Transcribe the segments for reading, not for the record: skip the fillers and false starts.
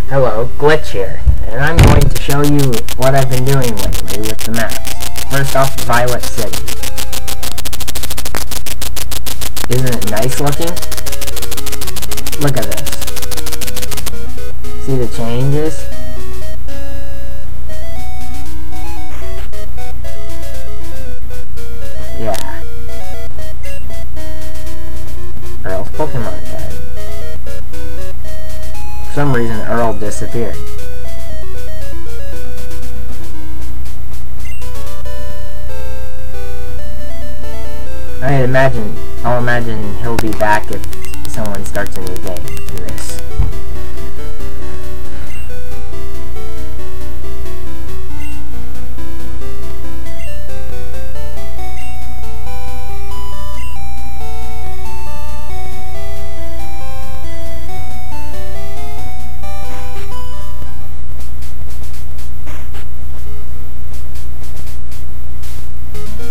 Hello, Glitch here, and I'm going to show you what I've been doing lately with the maps. First off, Violet City. Isn't it nice looking? Look at this. See the changes? Yeah. Earl's Pokemon Academy. For some reason, Earl disappeared. I'll imagine he'll be back if someone starts a new game in this.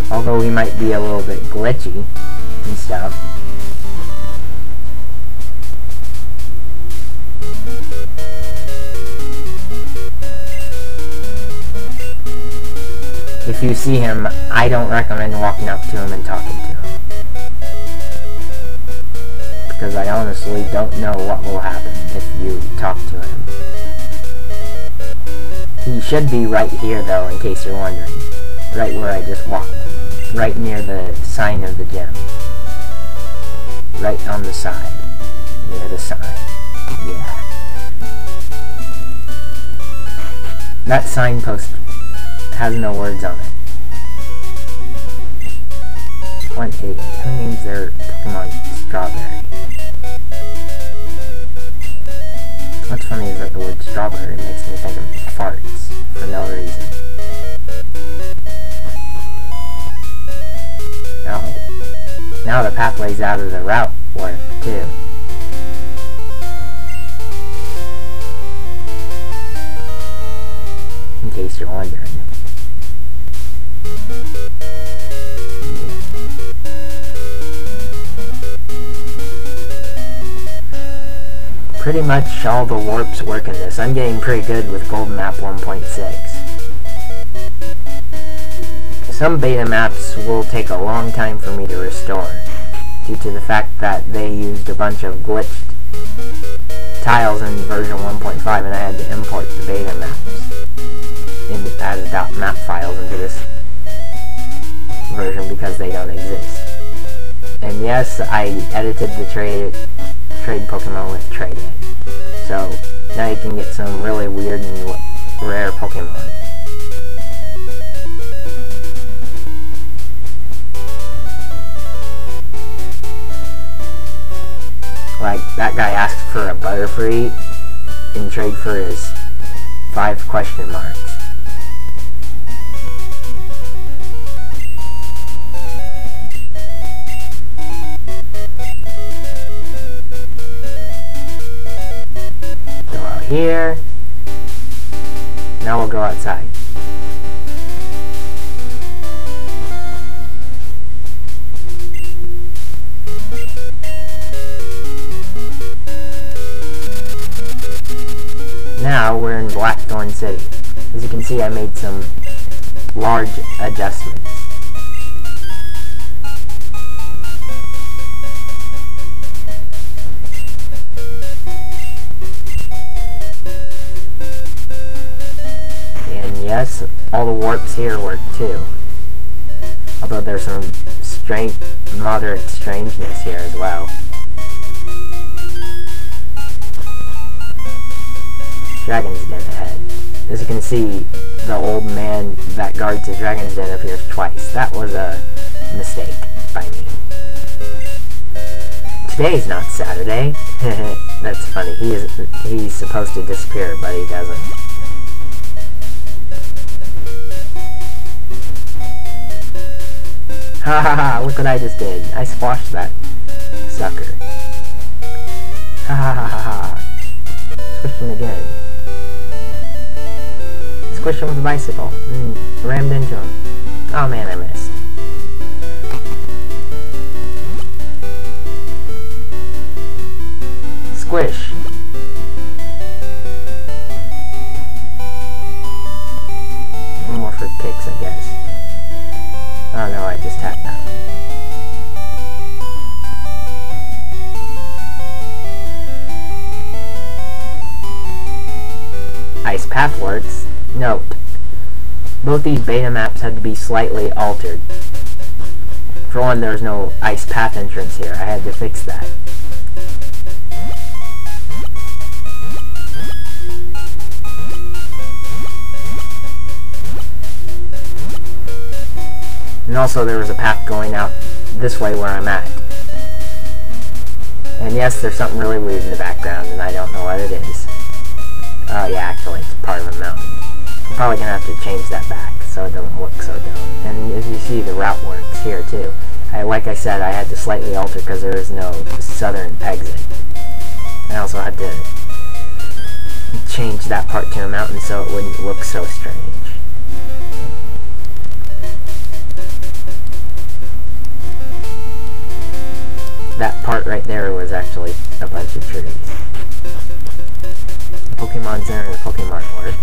Although he might be a little bit glitchy and stuff. If you see him, I don't recommend walking up to him and talking to him. Because I honestly don't know what will happen if you talk to him. He should be right here though, in case you're wondering. Right where I just walked. Right near the sign of the gym. Right on the side. Near the sign. Yeah. That signpost has no words on it. One idiot. Who names their Pokemon Strawberry? What's funny is that the word strawberry makes me think of farts for no reason. Now the pathway's out of the route work, too. In case you're wondering. Yeah. Pretty much all the warps work in this. I'm getting pretty good with Golden Map 1.6. Some beta maps will take a long time for me to restore, due to the fact that they used a bunch of glitched tiles in version 1.5 and I had to import the beta maps as .map files into this version because they don't exist. And yes, I edited the trade Pokemon with Trade Ed. So now you can get some really weird and rare Pokemon. Like, that guy asked for a Butterfree in trade for his 5 question marks. Go out here. Now we'll go outside. Now we're in Blackthorn City. As you can see, I made some large adjustments. And yes, all the warps here work too. Although there's some moderate strangeness here as well. Dragon's Den ahead. As you can see, the old man that guards the Dragon's Den appears twice. That was a mistake by me. Today's not Saturday. That's funny. He's supposed to disappear, but he doesn't. Ha ha ha, look what I just did. I squashed that sucker. Ha ha ha ha ha. Squished him again. Squished him with a bicycle and rammed into him. Oh man, I missed. Squish. path works. Note, both these beta maps had to be slightly altered. For one, there's no ice path entrance here. I had to fix that. And also there was a path going out this way where I'm at. And yes, there's something really weird in the background, and I don't know what it is. Oh yeah, actually it's part of a mountain. I'm probably gonna have to change that back so it doesn't look so dumb. And as you see, the route works here too. Like I said, I had to slightly alter because there is no southern exit. I also had to change that part to a mountain so it wouldn't look so strange. That part right there was actually a bunch of trees. Pokemon Center and Pokemon World.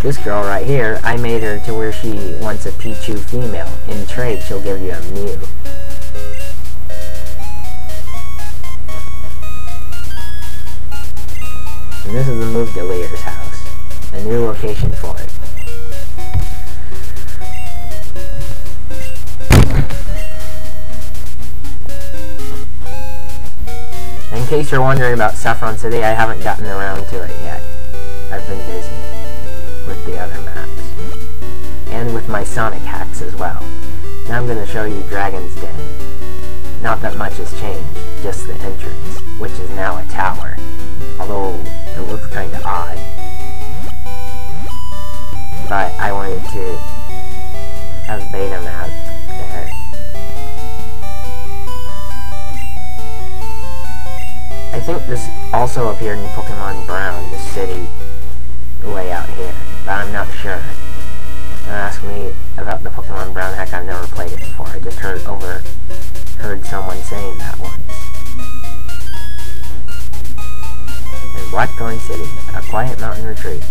This girl right here, I made her to where she wants a Pichu female. In trade, she'll give you a Mew. And this is the Move Deleter's house. A new location for it. In case you're wondering about Saffron City, I haven't gotten around to it yet. I've been busy with the other maps. And with my Sonic hacks as well. Now I'm going to show you Dragon's Den. Not that much has changed, just the entrance, which is now a tower. Although it looks kind of odd. But I wanted to have beta map there. I think this also appeared in Pokemon Brown, the city way out here, but I'm not sure. Don't ask me about the Pokemon Brown hack, I've never played it before. I just heard someone saying that once. And Blackthorn City, a quiet mountain retreat.